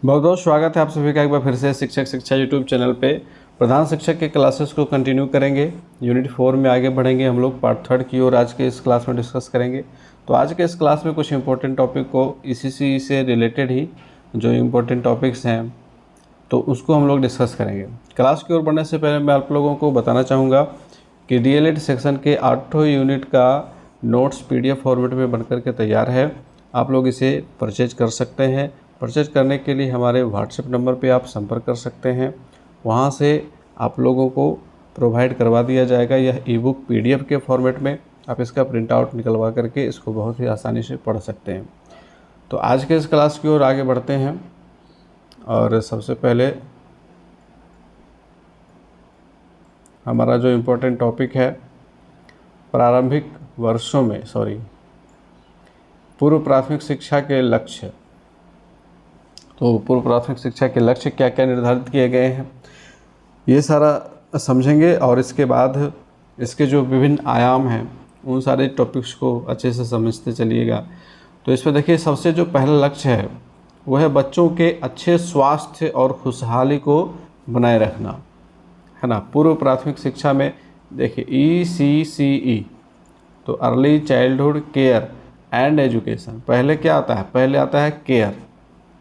बहुत बहुत स्वागत है आप सभी का एक बार फिर से शिक्षक शिक्षा यूट्यूब चैनल पे। प्रधान शिक्षक के क्लासेस को कंटिन्यू करेंगे। यूनिट 4 में आगे बढ़ेंगे हम लोग पार्ट 3 की ओर आज के इस क्लास में डिस्कस करेंगे। तो आज के इस क्लास में कुछ इंपॉर्टेंट टॉपिक को इसी से रिलेटेड ही जो इम्पोर्टेंट टॉपिक्स हैं तो उसको हम लोग डिस्कस करेंगे। क्लास की ओर बढ़ने से पहले मैं आप लोगों को बताना चाहूँगा कि DLED सेक्शन के 8 यूनिट का नोट्स PDF फॉर्मेट में बनकर के तैयार है। आप लोग इसे परचेज कर सकते हैं। परचेज करने के लिए हमारे व्हाट्सएप नंबर पे आप संपर्क कर सकते हैं। वहाँ से आप लोगों को प्रोवाइड करवा दिया जाएगा यह ई-बुक PDF के फॉर्मेट में। आप इसका प्रिंट आउट निकलवा करके इसको बहुत ही आसानी से पढ़ सकते हैं। तो आज के इस क्लास की ओर आगे बढ़ते हैं और सबसे पहले हमारा जो इम्पोर्टेंट टॉपिक है प्रारंभिक वर्षों में पूर्व प्राथमिक शिक्षा के लक्ष्य। तो पूर्व प्राथमिक शिक्षा के लक्ष्य क्या क्या निर्धारित किए गए हैं ये सारा समझेंगे और इसके बाद इसके जो विभिन्न आयाम हैं उन सारे टॉपिक्स को अच्छे से समझते चलिएगा। तो इसमें देखिए सबसे जो पहला लक्ष्य है वो है बच्चों के अच्छे स्वास्थ्य और खुशहाली को बनाए रखना, है ना। पूर्व प्राथमिक शिक्षा में देखिए ECCE तो early childhood care and education. पहले क्या आता है? पहले आता है केयर।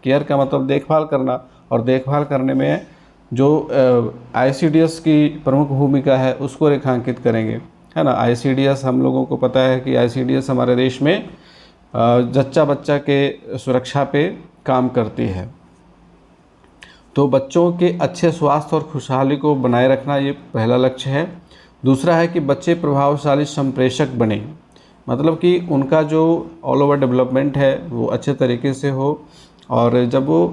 केयर का मतलब देखभाल करना, और देखभाल करने में जो ICDS की प्रमुख भूमिका है उसको रेखांकित करेंगे, है ना। ICDS हम लोगों को पता है कि ICDS हमारे देश में जच्चा बच्चा के सुरक्षा पे काम करती है। तो बच्चों के अच्छे स्वास्थ्य और खुशहाली को बनाए रखना ये पहला लक्ष्य है। दूसरा है कि बच्चे प्रभावशाली संप्रेषक बने, मतलब कि उनका जो ऑल ओवर डेवलपमेंट है वो अच्छे तरीके से हो, और जब वो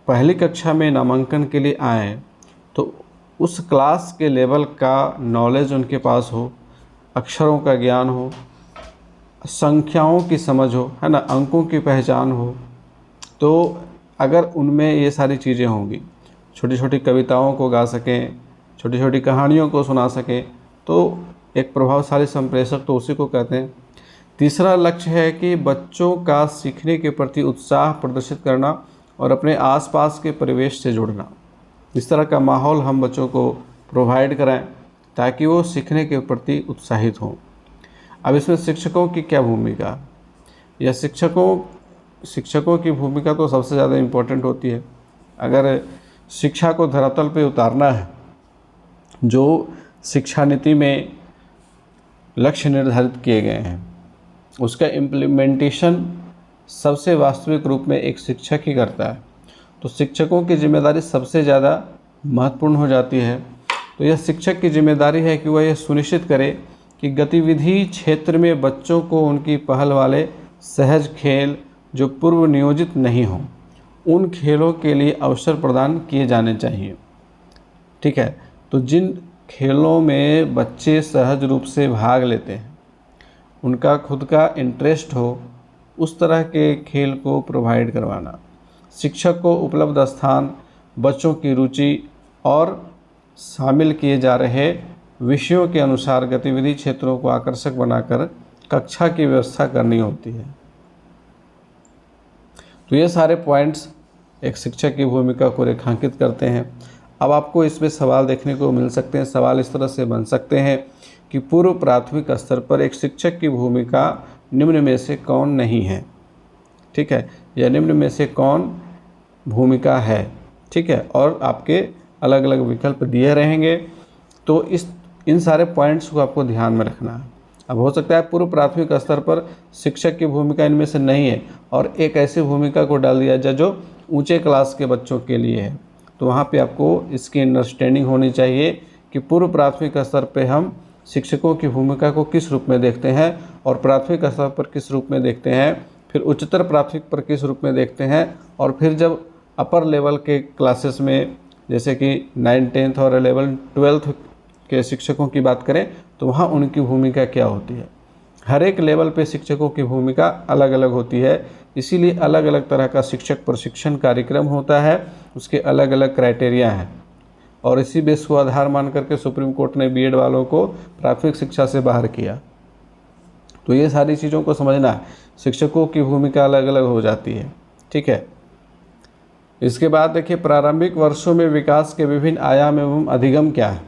पहली कक्षा में नामांकन के लिए आएँ तो उस क्लास के लेवल का नॉलेज उनके पास हो, अक्षरों का ज्ञान हो, संख्याओं की समझ हो, है ना, अंकों की पहचान हो। तो अगर उनमें ये सारी चीज़ें होंगी, छोटी छोटी कविताओं को गा सकें, छोटी छोटी कहानियों को सुना सकें, तो एक प्रभावशाली संप्रेषक तो उसी को कहते हैं। तीसरा लक्ष्य है कि बच्चों का सीखने के प्रति उत्साह प्रदर्शित करना और अपने आसपास के परिवेश से जुड़ना। इस तरह का माहौल हम बच्चों को प्रोवाइड कराएं ताकि वो सीखने के प्रति उत्साहित हों। अब इसमें शिक्षकों की क्या भूमिका? या शिक्षकों की भूमिका तो सबसे ज़्यादा इम्पोर्टेंट होती है। अगर शिक्षा को धरातल पे उतारना है, जो शिक्षा नीति में लक्ष्य निर्धारित किए गए हैं उसका इम्प्लीमेंटेशन सबसे वास्तविक रूप में एक शिक्षक ही करता है। तो शिक्षकों की जिम्मेदारी सबसे ज़्यादा महत्वपूर्ण हो जाती है। तो यह शिक्षक की जिम्मेदारी है कि वह यह सुनिश्चित करे कि गतिविधि क्षेत्र में बच्चों को उनकी पहल वाले सहज खेल जो पूर्व नियोजित नहीं हों उन खेलों के लिए अवसर प्रदान किए जाने चाहिए। ठीक है, तो जिन खेलों में बच्चे सहज रूप से भाग लेते हैं, उनका खुद का इंटरेस्ट हो, उस तरह के खेल को प्रोवाइड करवाना। शिक्षक को उपलब्ध स्थान, बच्चों की रुचि और शामिल किए जा रहे विषयों के अनुसार गतिविधि क्षेत्रों को आकर्षक बनाकर कक्षा की व्यवस्था करनी होती है। तो ये सारे पॉइंट्स एक शिक्षक की भूमिका को रेखांकित करते हैं। अब आपको इसमें सवाल देखने को मिल सकते हैं। सवाल इस तरह से बन सकते हैं कि पूर्व प्राथमिक स्तर पर एक शिक्षक की भूमिका निम्न में से कौन नहीं है? ठीक है, या निम्न में से कौन भूमिका है? ठीक है, और आपके अलग अलग विकल्प दिए रहेंगे। तो इन सारे पॉइंट्स को आपको ध्यान में रखना है। अब हो सकता है पूर्व प्राथमिक स्तर पर शिक्षक की भूमिका इनमें से नहीं है और एक ऐसी भूमिका को डाल दिया जाए जो ऊंचे क्लास के बच्चों के लिए है। तो वहाँ पे आपको इसकी अंडरस्टैंडिंग होनी चाहिए कि पूर्व प्राथमिक स्तर पे हम शिक्षकों की भूमिका को किस रूप में देखते हैं और प्राथमिक स्तर पर किस रूप में देखते हैं, फिर उच्चतर प्राथमिक पर किस रूप में देखते हैं, और फिर जब अपर लेवल के क्लासेस में जैसे कि 9, 10th और 11, 12th के शिक्षकों की बात करें तो वहाँ उनकी भूमिका क्या होती है। हर एक लेवल पे शिक्षकों की भूमिका अलग अलग होती है, इसीलिए अलग अलग तरह का शिक्षक प्रशिक्षण कार्यक्रम होता है, उसके अलग अलग क्राइटेरिया हैं। और इसी बेस को आधार मान करके सुप्रीम कोर्ट ने बीएड वालों को प्राथमिक शिक्षा से बाहर किया। तो ये सारी चीज़ों को समझना है, शिक्षकों की भूमिका अलग अलग हो जाती है। ठीक है, इसके बाद देखिए प्रारंभिक वर्षों में विकास के विभिन्न आयाम एवं अधिगम क्या है।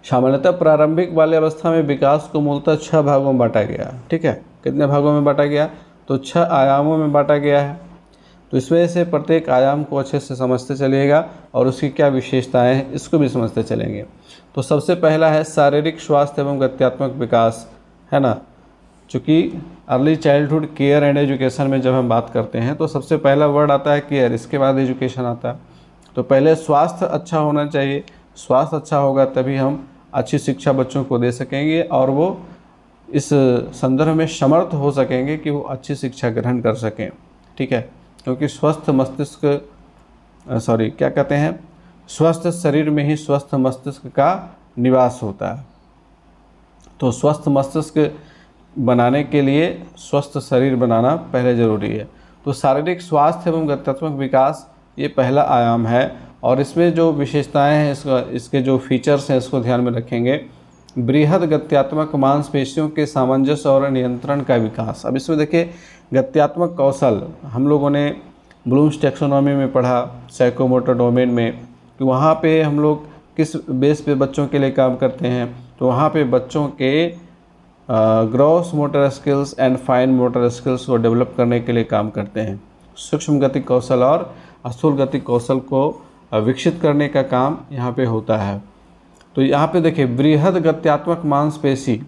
सामान्यतः प्रारंभिक वाले अवस्था में विकास को मूलतः 6 भागों में बांटा गया। ठीक है, कितने भागों में बांटा गया? तो 6 आयामों में बांटा गया है। तो इस वजह से प्रत्येक आयाम को अच्छे से समझते चलिएगा और उसकी क्या विशेषताएं हैं इसको भी समझते चलेंगे। तो सबसे पहला है शारीरिक स्वास्थ्य एवं गत्यात्मक विकास, है ना। चूँकि early childhood care and education में जब हम बात करते हैं तो सबसे पहला वर्ड आता है केयर, इसके बाद एजुकेशन आता है। तो पहले स्वास्थ्य अच्छा होना चाहिए, स्वास्थ्य अच्छा होगा तभी हम अच्छी शिक्षा बच्चों को दे सकेंगे और वो इस संदर्भ में समर्थ हो सकेंगे कि वो अच्छी शिक्षा ग्रहण कर सकें। ठीक है, क्योंकि स्वस्थ स्वस्थ शरीर में ही स्वस्थ मस्तिष्क का निवास होता है। तो स्वस्थ मस्तिष्क बनाने के लिए स्वस्थ शरीर बनाना पहले ज़रूरी है। तो शारीरिक स्वास्थ्य एवं गत्यात्मक विकास ये पहला आयाम है और इसमें जो विशेषताएं हैं इसके जो फीचर्स हैं इसको ध्यान में रखेंगे। बृहद गत्यात्मक मांसपेशियों के सामंजस्य और नियंत्रण का विकास। अब इसमें देखिए गत्यात्मक कौशल हम लोगों ने ब्लूम्स टैक्सोनॉमी में पढ़ा, साइकोमोटर डोमेन में, कि वहाँ पे हम लोग किस बेस पे बच्चों के लिए काम करते हैं। तो वहाँ पे बच्चों के gross motor skills and fine motor skills को डेवलप करने के लिए काम करते हैं। सूक्ष्म गति कौशल और स्थूल गति कौशल को विकसित करने का काम यहाँ पे होता है। तो यहाँ पे देखिए बृहद गत्यात्मक मांसपेशी,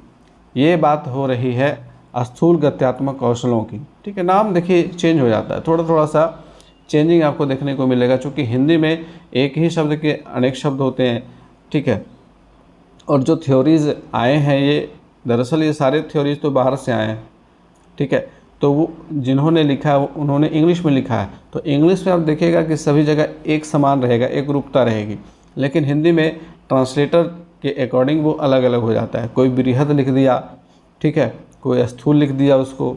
ये बात हो रही है स्थूल गत्यात्मक कौशलों की। ठीक है, नाम देखिए चेंज हो जाता है, थोड़ा सा चेंजिंग आपको देखने को मिलेगा, क्योंकि हिंदी में एक ही शब्द के अनेक शब्द होते हैं। ठीक है, और जो थ्योरीज आए हैं ये दरअसल ये सारे थ्योरीज तो बाहर से आए हैं। ठीक है, तो वो जिन्होंने लिखा है उन्होंने इंग्लिश में लिखा है। तो इंग्लिश में आप देखिएगा कि सभी जगह एक समान रहेगा, एक रूपता रहेगी, लेकिन हिंदी में ट्रांसलेटर के अकॉर्डिंग वो अलग अलग हो जाता है। कोई बृहद लिख दिया, ठीक है, कोई स्थूल लिख दिया उसको।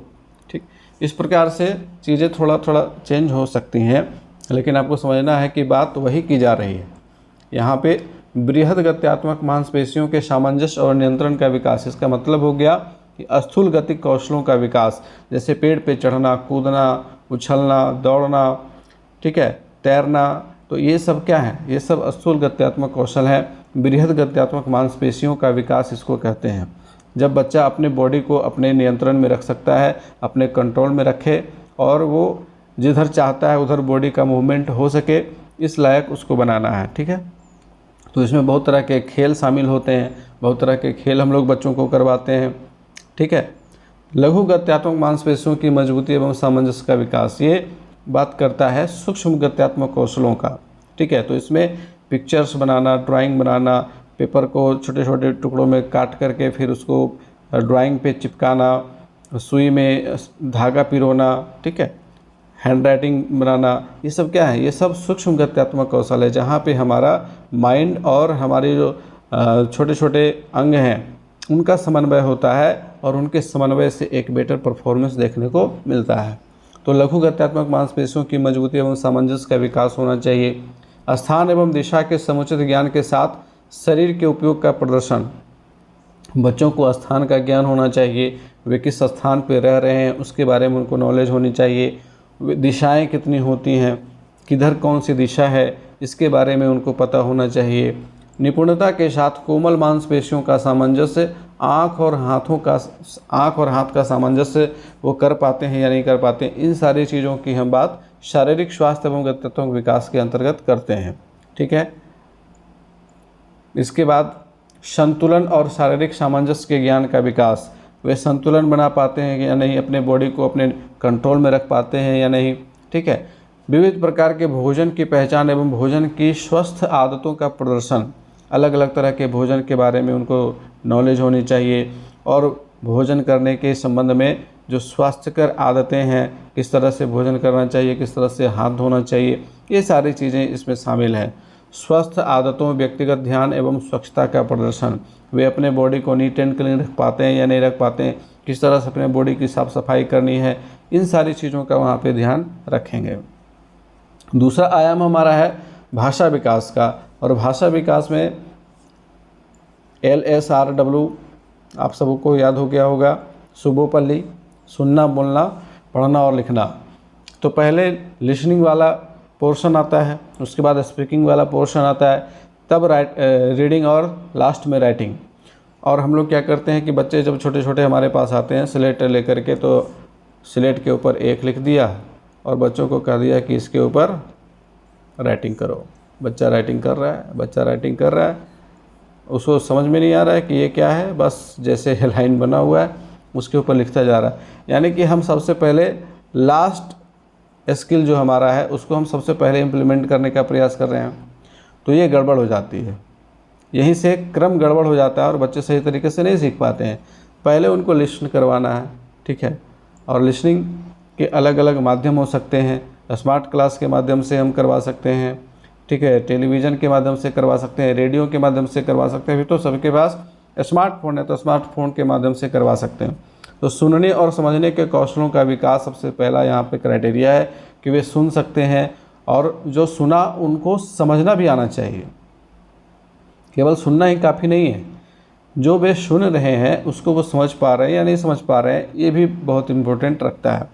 ठीक, इस प्रकार से चीज़ें थोड़ा चेंज हो सकती हैं, लेकिन आपको समझना है कि बात वही की जा रही है। यहाँ पे बृहद गत्यात्मक मांसपेशियों के सामंजस्य और नियंत्रण का विकास, इसका मतलब हो गया कि स्थूल गतिक कौशलों का विकास, जैसे पेड़ पे चढ़ना, कूदना, उछलना, दौड़ना, ठीक है, तैरना। तो ये सब क्या है? ये सब स्थूल गत्यात्मक कौशल है। बृहद गत्यात्मक मांसपेशियों का विकास इसको कहते हैं। जब बच्चा अपने बॉडी को अपने नियंत्रण में रख सकता है, अपने कंट्रोल में रखे और वो जिधर चाहता है उधर बॉडी का मूवमेंट हो सके, इस लायक उसको बनाना है। ठीक है, तो इसमें बहुत तरह के खेल शामिल होते हैं, बहुत तरह के खेल हम लोग बच्चों को करवाते हैं। ठीक है, लघु गत्यात्मक मांसपेशियों की मजबूती एवं सामंजस्य का विकास, ये बात करता है सूक्ष्म गत्यात्मक कौशलों का। ठीक है, तो इसमें पिक्चर्स बनाना, ड्राइंग बनाना, पेपर को छोटे छोटे टुकड़ों में काट करके फिर उसको ड्राइंग पे चिपकाना, सुई में धागा पिरोना, ठीक है, हैंड राइटिंग बनाना, ये सब क्या है? ये सब सूक्ष्म गत्यात्मक कौशल है, जहाँ पे हमारा माइंड और हमारे जो छोटे छोटे अंग हैं उनका समन्वय होता है और उनके समन्वय से एक बेटर परफॉर्मेंस देखने को मिलता है। तो लघु गत्यात्मक मांसपेशियों की मजबूती एवं सामंजस्य का विकास होना चाहिए। स्थान एवं दिशा के समुचित ज्ञान के साथ शरीर के उपयोग का प्रदर्शन, बच्चों को स्थान का ज्ञान होना चाहिए, वे किस स्थान पर रह रहे हैं उसके बारे में उनको नॉलेज होनी चाहिए, दिशाएं कितनी होती हैं, किधर कौन सी दिशा है, इसके बारे में उनको पता होना चाहिए। निपुणता के साथ कोमल मांसपेशियों का सामंजस्य, आँख और हाथ का सामंजस्य वो कर पाते हैं या नहीं कर पाते हैं, इन सारी चीज़ों की हम बात शारीरिक स्वास्थ्य एवं गत्यात्मक विकास के अंतर्गत करते हैं। ठीक है, इसके बाद संतुलन और शारीरिक सामंजस्य के ज्ञान का विकास, वे संतुलन बना पाते हैं या नहीं, अपने बॉडी को अपने कंट्रोल में रख पाते हैं या नहीं। ठीक है, विविध प्रकार के भोजन की पहचान एवं भोजन की स्वस्थ आदतों का प्रदर्शन, अलग अलग तरह के भोजन के बारे में उनको नॉलेज होनी चाहिए और भोजन करने के संबंध में जो स्वास्थ्यकर आदतें हैं, किस तरह से भोजन करना चाहिए, किस तरह से हाथ धोना चाहिए, ये सारी चीज़ें इसमें शामिल हैं। स्वस्थ आदतों, व्यक्तिगत ध्यान एवं स्वच्छता का प्रदर्शन, वे अपने बॉडी को नीट एंड क्लीन रख पाते हैं या नहीं रख पाते हैं, किस तरह से अपने बॉडी की साफ़ सफाई करनी है, इन सारी चीज़ों का वहाँ पे ध्यान रखेंगे। दूसरा आयाम हमारा है भाषा विकास का, और भाषा विकास में LSRW आप सबको याद हो गया होगा, सुबोपल्ली, सुनना, बोलना, पढ़ना और लिखना। तो पहले लिसनिंग वाला पोर्शन आता है, उसके बाद स्पीकिंग वाला पोर्शन आता है, तब रीडिंग और लास्ट में राइटिंग। और हम लोग क्या करते हैं कि बच्चे जब छोटे छोटे हमारे पास आते हैं स्लेट लेकर के, तो स्लेट के ऊपर 1 लिख दिया और बच्चों को कह दिया कि इसके ऊपर राइटिंग करो। बच्चा राइटिंग कर रहा है, बच्चा राइटिंग कर रहा है, उसको समझ में नहीं आ रहा है कि ये क्या है, बस जैसे लाइन बना हुआ है उसके ऊपर लिखता जा रहा है। यानी कि हम सबसे पहले लास्ट स्किल जो हमारा है उसको हम सबसे पहले इम्प्लीमेंट करने का प्रयास कर रहे हैं, तो ये गड़बड़ हो जाती है। यहीं से क्रम गड़बड़ हो जाता है और बच्चे सही तरीके से नहीं सीख पाते हैं। पहले उनको लिसन करवाना है, ठीक है, और लिसनिंग के अलग अलग माध्यम हो सकते हैं। स्मार्ट क्लास के माध्यम से हम करवा सकते हैं, ठीक है, टेलीविज़न के माध्यम से करवा सकते हैं, रेडियो के माध्यम से करवा सकते हैं। अभी तो सबके पास स्मार्टफोन है तो स्मार्टफोन के माध्यम से करवा सकते हैं। तो सुनने और समझने के कौशलों का विकास सबसे पहला यहाँ पे क्राइटेरिया है कि वे सुन सकते हैं, और जो सुना उनको समझना भी आना चाहिए। केवल सुनना ही काफ़ी नहीं है, जो वे सुन रहे हैं उसको वो समझ पा रहे हैं या नहीं समझ पा रहे हैं, ये भी बहुत इम्पोर्टेंट रखता है,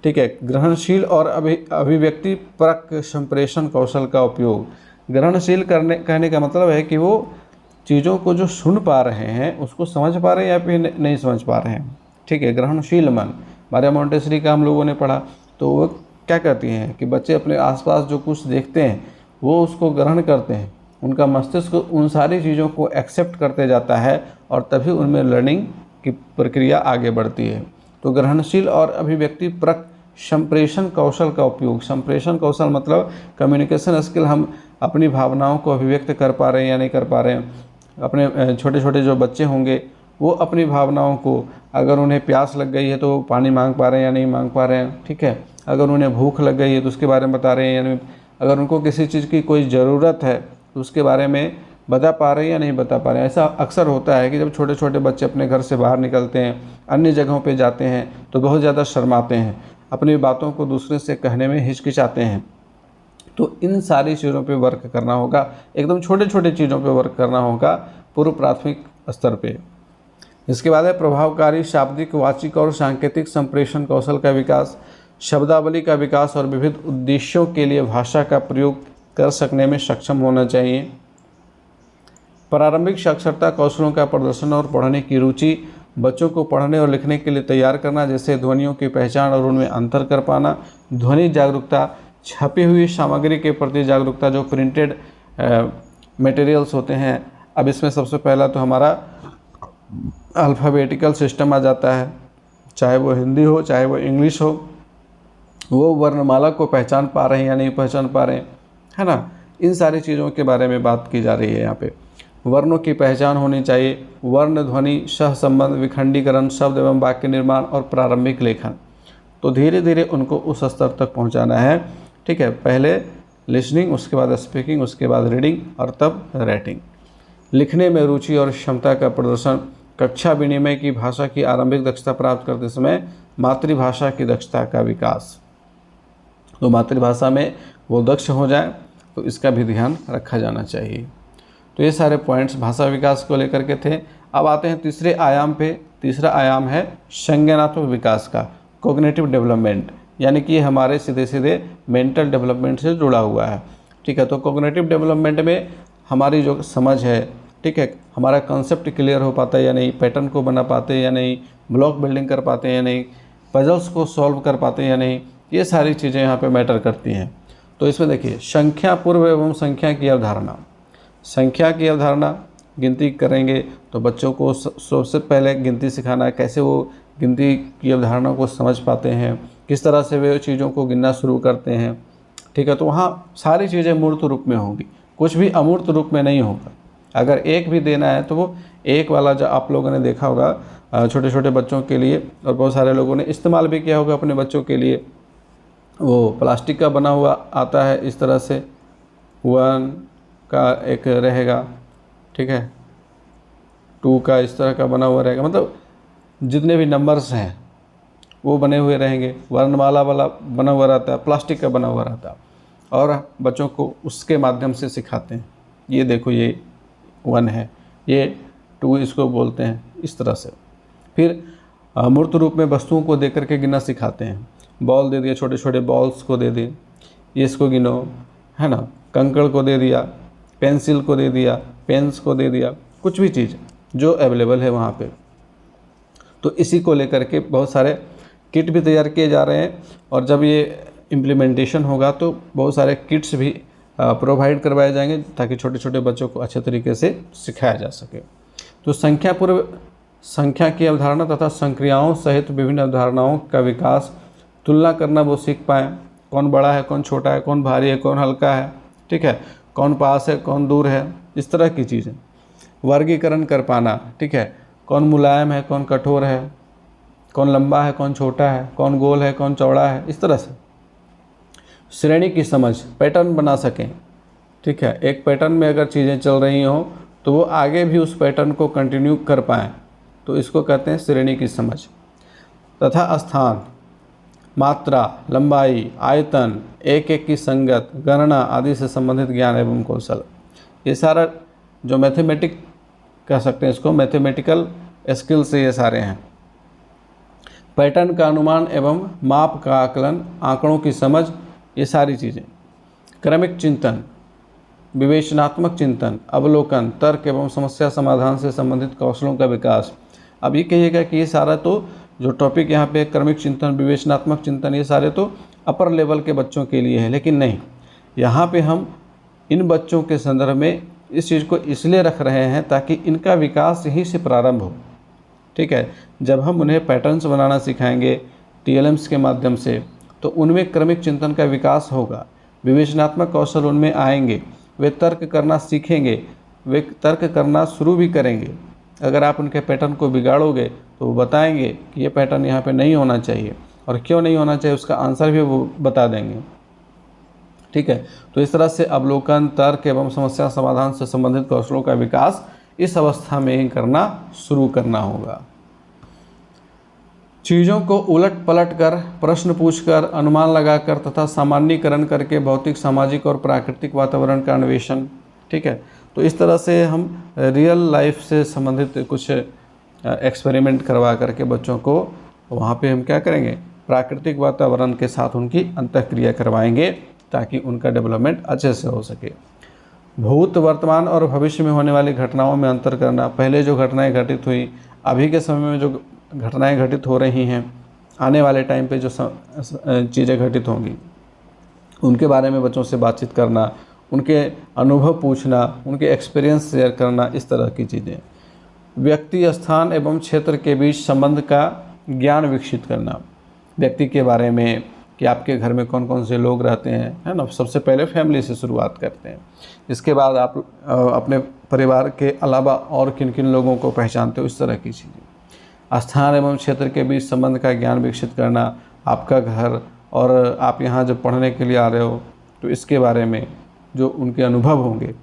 ठीक है। ग्रहणशील और अभिव्यक्ति परक संप्रेषण कौशल का उपयोग। ग्रहणशील कहने का मतलब है कि वो चीज़ों को जो सुन पा रहे हैं उसको समझ पा रहे हैं या फिर नहीं समझ पा रहे हैं, ठीक है। ग्रहणशील मन, मारिया मोंटेसरी का हम लोगों ने पढ़ा, तो वो क्या कहती हैं कि बच्चे अपने आसपास जो कुछ देखते हैं वो उसको ग्रहण करते हैं, उनका मस्तिष्क उन सारी चीज़ों को एक्सेप्ट करते जाता है और तभी उनमें लर्निंग की प्रक्रिया आगे बढ़ती है। तो ग्रहणशील और अभिव्यक्ति परक संप्रेषण कौशल का उपयोग। संप्रेषण कौशल मतलब कम्युनिकेशन स्किल, हम अपनी भावनाओं को अभिव्यक्त कर पा रहे हैं या नहीं कर पा रहे हैं। अपने छोटे छोटे जो बच्चे होंगे वो अपनी भावनाओं को, अगर उन्हें प्यास लग गई है तो पानी मांग पा रहे हैं या नहीं मांग पा रहे हैं, ठीक है। अगर उन्हें भूख लग गई है तो उसके बारे में बता रहे हैं या नहीं। अगर उनको किसी चीज़ की कोई ज़रूरत है तो उसके बारे में बता पा रहे हैं या नहीं बता पा रहे हैं। ऐसा अक्सर होता है कि जब छोटे छोटे बच्चे अपने घर से बाहर निकलते हैं, अन्य जगहों पे जाते हैं तो बहुत ज़्यादा शर्माते हैं, अपनी बातों को दूसरे से कहने में हिचकिचाते हैं। तो इन सारी चीज़ों पे वर्क करना होगा, एकदम छोटे छोटे चीज़ों पे वर्क करना होगा पूर्व प्राथमिक स्तर पे। इसके बाद है प्रभावकारी शाब्दिक, वाचिक और सांकेतिक संप्रेषण कौशल का विकास। शब्दावली का विकास और विविध उद्देश्यों के लिए भाषा का प्रयोग कर सकने में सक्षम होना चाहिए। प्रारंभिक साक्षरता कौशलों का प्रदर्शन और पढ़ने की रुचि। बच्चों को पढ़ने और लिखने के लिए तैयार करना, जैसे ध्वनियों की पहचान और उनमें अंतर कर पाना। ध्वनि जागरूकता, छपी हुई सामग्री के प्रति जागरूकता, जो प्रिंटेड मटेरियल्स होते हैं। अब इसमें सबसे पहला तो हमारा अल्फ़ाबेटिकल सिस्टम आ जाता है, चाहे वो हिंदी हो चाहे वो इंग्लिश हो, वो वर्णमाला को पहचान पा रहे हैं या नहीं पहचान पा रहे हैं, है ना। इन सारी चीज़ों के बारे में बात की जा रही है यहाँ पे। वर्णों की पहचान होनी चाहिए, वर्ण, ध्वनि, सहसंबंध, विखंडीकरण, शब्द एवं वाक्य निर्माण और प्रारंभिक लेखन। तो धीरे धीरे उनको उस स्तर तक पहुँचाना है, ठीक है। पहले लिसनिंग, उसके बाद स्पीकिंग, उसके बाद रीडिंग और तब राइटिंग। लिखने में रुचि और क्षमता का प्रदर्शन। कक्षा विनिमय की भाषा की आरंभिक दक्षता प्राप्त करते समय मातृभाषा की दक्षता का विकास। तो मातृभाषा में वो दक्ष हो जाए तो इसका भी ध्यान रखा जाना चाहिए। तो ये सारे पॉइंट्स भाषा विकास को लेकर के थे। अब आते हैं तीसरे आयाम पे। तीसरा आयाम है संज्ञानात्मक विकास का, कॉग्निटिव डेवलपमेंट, यानी कि हमारे सीधे सीधे मेंटल डेवलपमेंट से जुड़ा हुआ है, ठीक है। तो कॉग्निटिव डेवलपमेंट में हमारी जो समझ है, ठीक है, हमारा कॉन्सेप्ट क्लियर हो पाता है या नहीं, पैटर्न को बना पाते हैं या नहीं, ब्लॉक बिल्डिंग कर पाते हैं या नहीं, पजल्स को सॉल्व कर पाते हैं या नहीं, ये सारी चीज़ें यहाँ पे मैटर करती हैं। तो इसमें देखिए संख्या पूर्व एवं संख्या की अवधारणा। संख्या की अवधारणा, गिनती करेंगे तो बच्चों को सबसे पहले गिनती सिखाना है, कैसे वो गिनती की अवधारणा को समझ पाते हैं, किस तरह से वे चीज़ों को गिनना शुरू करते हैं, ठीक है। तो वहाँ सारी चीज़ें मूर्त रूप में होंगी, कुछ भी अमूर्त रूप में नहीं होगा। अगर एक भी देना है तो वो एक वाला, जो आप लोगों ने देखा होगा छोटे छोटे बच्चों के लिए, और बहुत सारे लोगों ने इस्तेमाल भी किया होगा अपने बच्चों के लिए, वो प्लास्टिक का बना हुआ आता है इस तरह से, 1 का एक रहेगा, ठीक है, 2 का इस तरह का बना हुआ रहेगा, मतलब जितने भी नंबर्स हैं वो बने हुए रहेंगे। वर्णमाला वाला बना हुआ रहता है, प्लास्टिक का बना हुआ रहता है, और बच्चों को उसके माध्यम से सिखाते हैं। ये देखो ये 1 है, ये 2 इसको बोलते हैं, इस तरह से। फिर मूर्त रूप में वस्तुओं को देकर के गिनना सिखाते हैं। बॉल दे दिए, छोटे छोटे बॉल्स को दे दिए, ये इसको गिनो, है ना, कंकड़ को दे दिया, पेंसिल को दे दिया, पेन्स को दे दिया, कुछ भी चीज़ जो अवेलेबल है वहाँ पे। तो इसी को लेकर के बहुत सारे किट भी तैयार किए जा रहे हैं, और जब ये इम्प्लीमेंटेशन होगा तो बहुत सारे किट्स भी प्रोवाइड करवाए जाएंगे ताकि छोटे छोटे बच्चों को अच्छे तरीके से सिखाया जा सके। तो संख्या की अवधारणा तथा संक्रियाओं सहित विभिन्न अवधारणाओं का विकास, तुलना करना वो सीख पाएँ, कौन बड़ा है, कौन छोटा है, कौन भारी है, कौन हल्का है, ठीक है, कौन पास है, कौन दूर है, इस तरह की चीज़ें। वर्गीकरण कर पाना, ठीक है, कौन मुलायम है, कौन कठोर है, कौन लंबा है, कौन छोटा है, कौन गोल है, कौन चौड़ा है, इस तरह से। श्रेणी की समझ, पैटर्न बना सकें, ठीक है, एक पैटर्न में अगर चीज़ें चल रही हों तो वो आगे भी उस पैटर्न को कंटिन्यू कर पाएँ, तो इसको कहते हैं श्रेणी की समझ। तथा स्थान, मात्रा, लंबाई, आयतन, एक एक की संगत, गणना आदि से संबंधित ज्ञान एवं कौशल, ये सारा जो मैथमेटिक कह सकते हैं इसको, मैथमेटिकल स्किल से ये सारे हैं। पैटर्न का अनुमान एवं माप का आकलन, आंकड़ों की समझ, ये सारी चीज़ें। क्रमिक चिंतन, विवेचनात्मक चिंतन, अवलोकन, तर्क एवं समस्या समाधान से संबंधित कौशलों का विकास। अब ये कहिएगा कि ये सारा तो जो टॉपिक यहाँ पे क्रमिक चिंतन, विवेचनात्मक चिंतन, ये सारे तो अपर लेवल के बच्चों के लिए है, लेकिन नहीं, यहाँ पे हम इन बच्चों के संदर्भ में इस चीज़ को इसलिए रख रहे हैं ताकि इनका विकास यहीं से प्रारंभ हो, ठीक है। जब हम उन्हें पैटर्न्स बनाना सिखाएंगे TLMs के माध्यम से, तो उनमें क्रमिक चिंतन का विकास होगा, विवेचनात्मक कौशल उनमें आएंगे, वे तर्क करना सीखेंगे, वे तर्क करना शुरू भी करेंगे। अगर आप उनके पैटर्न को बिगाड़ोगे तो वो बताएंगे कि ये पैटर्न यहाँ पे नहीं होना चाहिए, और क्यों नहीं होना चाहिए उसका आंसर भी वो बता देंगे, ठीक है। तो इस तरह से अवलोकन, तर्क एवं समस्या समाधान से संबंधित कौशलों का विकास इस अवस्था में ही करना शुरू करना होगा। चीज़ों को उलट पलट कर, प्रश्न पूछकर, अनुमान लगाकर तथा सामान्यीकरण करके भौतिक, सामाजिक और प्राकृतिक वातावरण का अन्वेषण, ठीक है। तो इस तरह से हम रियल लाइफ से संबंधित कुछ एक्सपेरिमेंट करवा करके बच्चों को वहाँ पे हम क्या करेंगे, प्राकृतिक वातावरण के साथ उनकी अंतःक्रिया करवाएंगे ताकि उनका डेवलपमेंट अच्छे से हो सके। भूत, वर्तमान और भविष्य में होने वाली घटनाओं में अंतर करना, पहले जो घटनाएं घटित हुई, अभी के समय में जो घटनाएं घटित हो रही हैं, आने वाले टाइम पे जो चीज़ें घटित होंगी उनके बारे में बच्चों से बातचीत करना, उनके अनुभव पूछना, उनके एक्सपीरियंस शेयर करना, इस तरह की चीज़ें। व्यक्ति, स्थान एवं क्षेत्र के बीच संबंध का ज्ञान विकसित करना, व्यक्ति के बारे में कि आपके घर में कौन कौन से लोग रहते हैं, है ना, सबसे पहले फैमिली से शुरुआत करते हैं, इसके बाद आप अपने परिवार के अलावा और किन किन लोगों को पहचानते हो, इस तरह की चीज़ें। स्थान एवं क्षेत्र के बीच संबंध का ज्ञान विकसित करना, आपका घर और आप यहाँ जब पढ़ने के लिए आ रहे हो तो इसके बारे में जो उनके अनुभव होंगे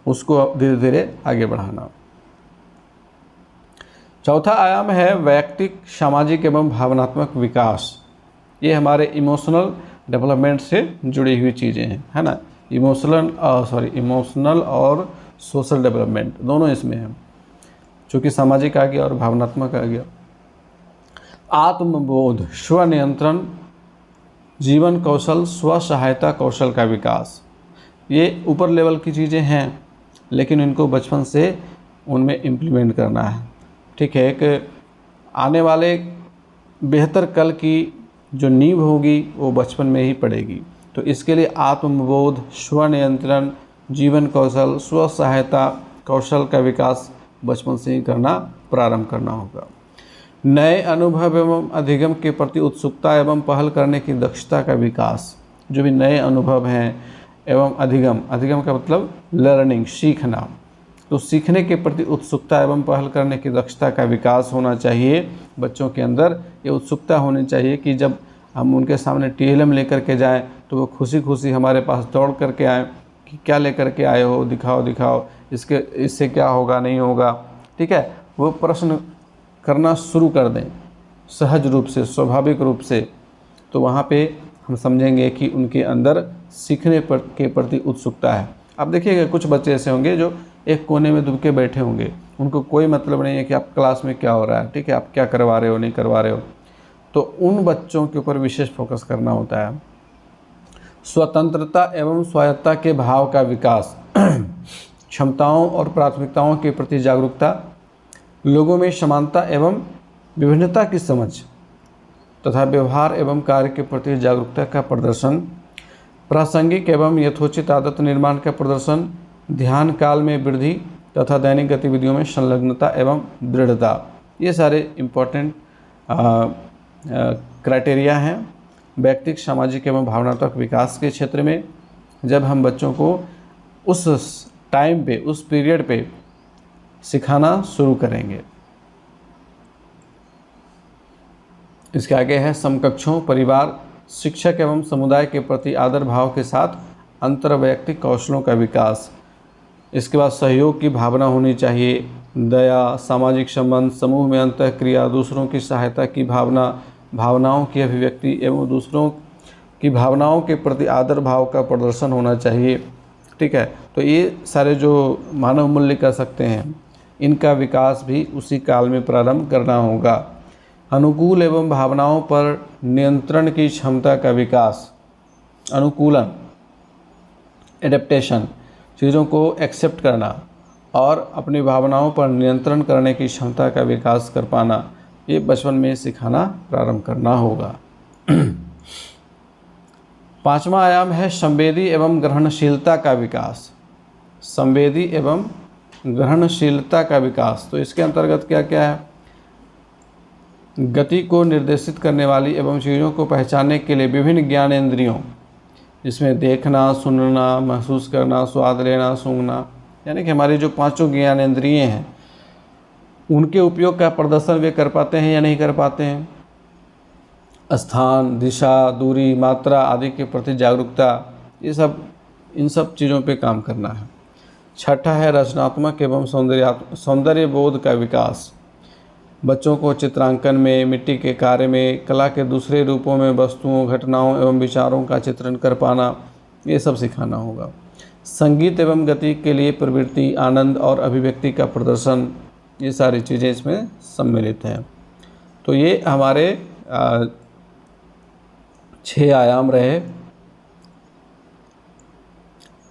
उसको धीरे धीरे आगे बढ़ाना। चौथा आयाम है वैयक्तिक, सामाजिक एवं भावनात्मक विकास। ये हमारे इमोशनल डेवलपमेंट से जुड़ी हुई चीज़ें हैं, है ना, इमोशनल और सोशल डेवलपमेंट दोनों इसमें हैं, चूँकि सामाजिक आ गया और भावनात्मक आ गया। आत्मबोध, स्व नियंत्रण, जीवन कौशल, स्व सहायता कौशल का विकास, ये ऊपर लेवल की चीज़ें हैं, लेकिन इनको बचपन से उनमें इम्प्लीमेंट करना है, ठीक है। एक आने वाले बेहतर कल की जो नींव होगी वो बचपन में ही पड़ेगी। तो इसके लिए आत्मबोध, स्व नियंत्रण, जीवन कौशल, स्व सहायता कौशल का विकास बचपन से ही करना प्रारंभ करना होगा। नए अनुभव एवं अधिगम के प्रति उत्सुकता एवं पहल करने की दक्षता का विकास, जो भी नए अनुभव हैं एवं अधिगम का मतलब लर्निंग, सीखना, तो सीखने के प्रति उत्सुकता एवं पहल करने की दक्षता का विकास होना चाहिए बच्चों के अंदर। ये उत्सुकता होनी चाहिए कि जब हम उनके सामने TLM लेकर के जाएं तो वो खुशी खुशी हमारे पास दौड़ करके आएँ कि क्या लेकर के आए हो, दिखाओ, इससे क्या होगा, नहीं होगा, ठीक है। वो प्रश्न करना शुरू कर दें सहज रूप से, स्वाभाविक रूप से, तो वहाँ पे हम समझेंगे कि उनके अंदर सीखने के प्रति उत्सुकता है। अब देखिएगा कुछ बच्चे ऐसे होंगे जो एक कोने में दुबके बैठे होंगे, उनको कोई मतलब नहीं है कि आप क्लास में क्या हो रहा है, ठीक है, आप क्या करवा रहे हो, नहीं करवा रहे हो, तो उन बच्चों के ऊपर विशेष फोकस करना होता है। स्वतंत्रता एवं स्वायत्तता के भाव का विकास, क्षमताओं और प्राथमिकताओं के प्रति जागरूकता, लोगों में समानता एवं विभिन्नता की समझ तथा व्यवहार एवं कार्य के प्रति जागरूकता का प्रदर्शन, प्रासंगिक एवं यथोचित आदत निर्माण का प्रदर्शन, ध्यान काल में वृद्धि तथा दैनिक गतिविधियों में संलग्नता एवं दृढ़ता। ये सारे इम्पोर्टेंट क्राइटेरिया हैं व्यक्तिक, सामाजिक एवं भावनात्मक विकास के क्षेत्र में। जब हम बच्चों को उस टाइम पे, उस पीरियड पे सिखाना शुरू करेंगे। इसके आगे है समकक्षों, परिवार, शिक्षक एवं समुदाय के प्रति आदर भाव के साथ अंतर्वैयक्तिक कौशलों का विकास। इसके बाद सहयोग की भावना होनी चाहिए, दया, सामाजिक संबंध, समूह में अंतःक्रिया, दूसरों की सहायता की भावना, भावनाओं की अभिव्यक्ति एवं दूसरों की भावनाओं के प्रति आदर भाव का प्रदर्शन होना चाहिए। ठीक है, तो ये सारे जो मानव मूल्य कह सकते हैं, इनका विकास भी उसी काल में प्रारंभ करना होगा। अनुकूल एवं भावनाओं पर नियंत्रण की क्षमता का विकास, अनुकूलन, एडेप्टेशन, चीज़ों को एक्सेप्ट करना और अपनी भावनाओं पर नियंत्रण करने की क्षमता का विकास कर पाना, ये बचपन में सिखाना प्रारंभ करना होगा। पांचवा आयाम है संवेदी एवं ग्रहणशीलता का विकास। संवेदी एवं ग्रहणशीलता का विकास, तो इसके अंतर्गत क्या क्या है? गति को निर्देशित करने वाली एवं चीज़ों को पहचानने के लिए विभिन्न ज्ञानेंद्रियों, जिसमें देखना, सुनना, महसूस करना, स्वाद लेना, सूंघना, यानी कि हमारी जो पांचों ज्ञानेंद्रिय हैं, उनके उपयोग का प्रदर्शन वे कर पाते हैं या नहीं कर पाते हैं। स्थान, दिशा, दूरी, मात्रा आदि के प्रति जागरूकता, ये सब, इन सब चीज़ों पे काम करना है। छठा है रचनात्मक एवं सौंदर्य बोध का विकास। बच्चों को चित्रांकन में, मिट्टी के कार्य में, कला के दूसरे रूपों में वस्तुओं, घटनाओं एवं विचारों का चित्रण कर पाना, ये सब सिखाना होगा। संगीत एवं गति के लिए प्रवृत्ति, आनंद और अभिव्यक्ति का प्रदर्शन, ये सारी चीज़ें इसमें सम्मिलित हैं। तो ये हमारे 6 आयाम रहे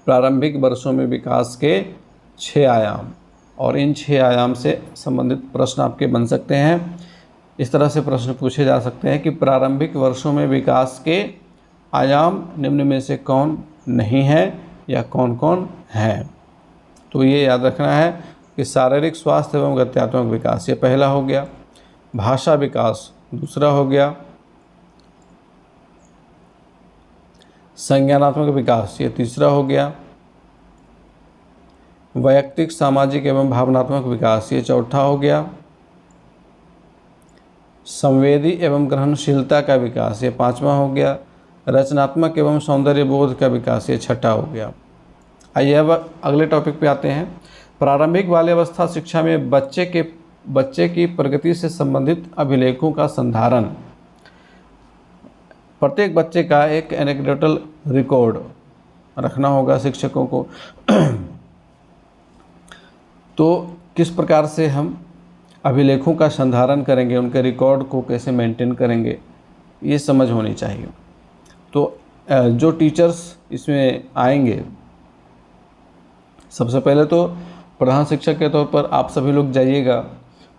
प्रारंभिक वर्षों में विकास के 6 आयाम, और इन 6 आयाम से संबंधित प्रश्न आपके बन सकते हैं। इस तरह से प्रश्न पूछे जा सकते हैं कि प्रारंभिक वर्षों में विकास के आयाम निम्न में से कौन नहीं है या कौन कौन है। तो ये याद रखना है कि शारीरिक स्वास्थ्य एवं गत्यात्मक विकास, ये पहला हो गया। भाषा विकास दूसरा हो गया। संज्ञानात्मक विकास ये तीसरा हो गया। वैयक्तिक, सामाजिक एवं भावनात्मक विकास ये चौथा हो गया। संवेदी एवं ग्रहणशीलता का विकास ये पांचवा हो गया। रचनात्मक एवं सौंदर्य बोध का विकास ये छठा हो गया। आइए अब अगले टॉपिक पे आते हैं। प्रारंभिक बाल्यावस्था शिक्षा में बच्चे की प्रगति से संबंधित अभिलेखों का संधारण। प्रत्येक बच्चे का एक एनेक्डोटल रिकॉर्ड रखना होगा शिक्षकों को। तो किस प्रकार से हम अभिलेखों का संधारण करेंगे, उनके रिकॉर्ड को कैसे मेंटेन करेंगे, ये समझ होनी चाहिए। तो जो टीचर्स इसमें आएंगे, सबसे पहले तो प्रधान शिक्षक के तौर पर आप सभी लोग जाइएगा,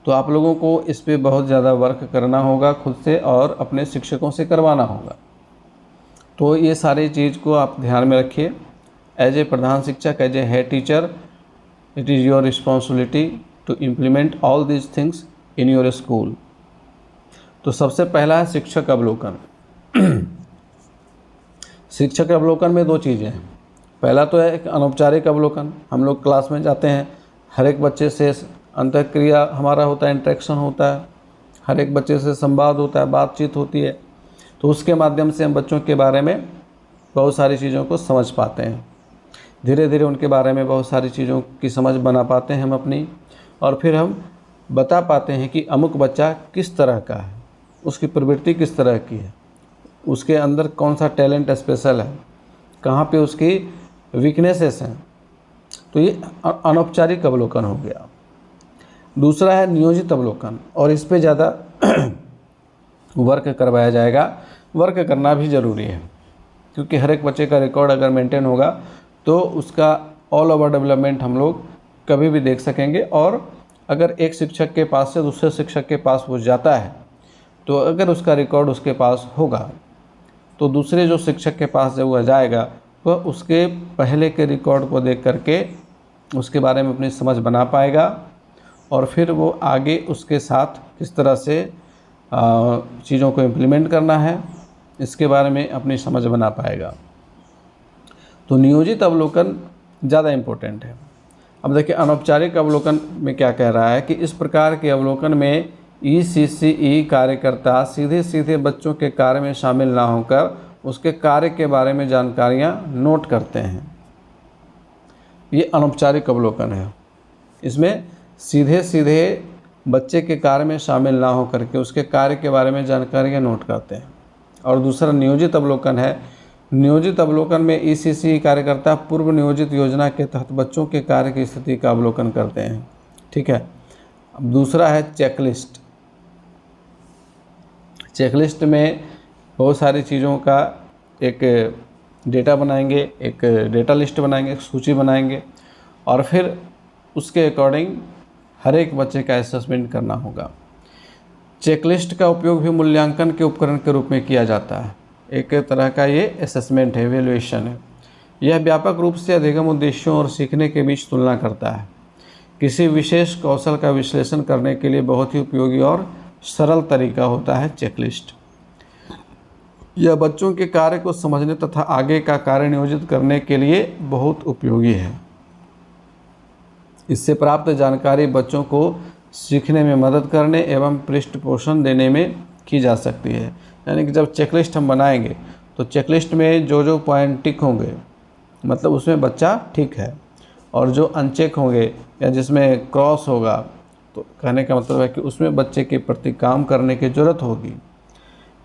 तो आप लोगों को इस पे बहुत ज़्यादा वर्क करना होगा खुद से और अपने शिक्षकों से करवाना होगा। तो ये सारी चीज़ को आप ध्यान में रखिए। एज ए प्रधान शिक्षक, as a head teacher, it is your responsibility to implement all these things in your school. तो सबसे पहला है शिक्षक अवलोकन। शिक्षक अवलोकन में 2 चीज़ें हैं। पहला तो है एक अनौपचारिक अवलोकन। हम लोग क्लास में जाते हैं, हर एक बच्चे से अंतःक्रिया हमारा होता है, इंटरेक्शन होता है, हर एक बच्चे से संवाद होता है, बातचीत होती है। तो उसके माध्यम से हम बच्चों के बारे में बहुत सारी चीज़ों को समझ पाते हैं। धीरे धीरे उनके बारे में बहुत सारी चीज़ों की समझ बना पाते हैं हम अपनी, और फिर हम बता पाते हैं कि अमुक बच्चा किस तरह का है, उसकी प्रवृत्ति किस तरह की है, उसके अंदर कौन सा टैलेंट स्पेशल है, कहाँ पे उसकी वीकनेसेस हैं। तो ये अनौपचारिक अवलोकन हो गया। दूसरा है नियोजित अवलोकन, और इस पे ज़्यादा वर्क करवाया जाएगा। वर्क करना भी ज़रूरी है। क्योंकि हर एक बच्चे का रिकॉर्ड अगर मेंटेन होगा तो उसका ऑल ओवर डेवलपमेंट हम लोग कभी भी देख सकेंगे। और अगर एक शिक्षक के पास से दूसरे शिक्षक के पास वो जाता है तो अगर उसका रिकॉर्ड उसके पास होगा तो दूसरे जो शिक्षक के पास जब वह जाएगा वह उसके पहले के रिकॉर्ड को देख करके उसके बारे में अपनी समझ बना पाएगा और फिर वो आगे उसके साथ किस तरह से चीज़ों को इम्प्लीमेंट करना है इसके बारे में अपनी समझ बना पाएगा। तो नियोजित अवलोकन ज़्यादा इम्पोर्टेंट है। अब देखिए अनौपचारिक अवलोकन में क्या कह रहा है कि इस प्रकार के अवलोकन में ECCE कार्यकर्ता सीधे बच्चों के कार्य में शामिल ना होकर उसके कार्य के बारे में जानकारियां नोट करते हैं। ये अनौपचारिक अवलोकन है। इसमें सीधे बच्चे के कार्य में शामिल ना होकर के उसके कार्य के बारे में जानकारियां नोट करते हैं। और दूसरा नियोजित अवलोकन है। नियोजित अवलोकन में ECCE कार्यकर्ता पूर्व नियोजित योजना के तहत बच्चों के कार्य की स्थिति का अवलोकन करते हैं। ठीक है। अब दूसरा है चेकलिस्ट। चेकलिस्ट में बहुत सारी चीज़ों का एक डेटा बनाएंगे, एक डेटा लिस्ट बनाएंगे, एक सूची बनाएंगे और फिर उसके अकॉर्डिंग हर एक बच्चे का असेसमेंट करना होगा। चेकलिस्ट का उपयोग भी मूल्यांकन के उपकरण के रूप में किया जाता है। एक तरह का ये असेसमेंट है, इवैल्यूएशन है। यह व्यापक रूप से अधिगम उद्देश्यों और सीखने के बीच तुलना करता है। किसी विशेष कौशल का विश्लेषण करने के लिए बहुत ही उपयोगी और सरल तरीका होता है चेकलिस्ट। यह बच्चों के कार्य को समझने तथा आगे का कार्य नियोजित करने के लिए बहुत उपयोगी है। इससे प्राप्त जानकारी बच्चों को सीखने में मदद करने एवं पृष्ठपोषण देने में की जा सकती है। यानी कि जब चेकलिस्ट हम बनाएंगे तो चेकलिस्ट में जो पॉइंट टिक होंगे मतलब उसमें बच्चा ठीक है, और जो अनचेक होंगे या जिसमें क्रॉस होगा तो कहने का मतलब है कि उसमें बच्चे के प्रति काम करने की ज़रूरत होगी।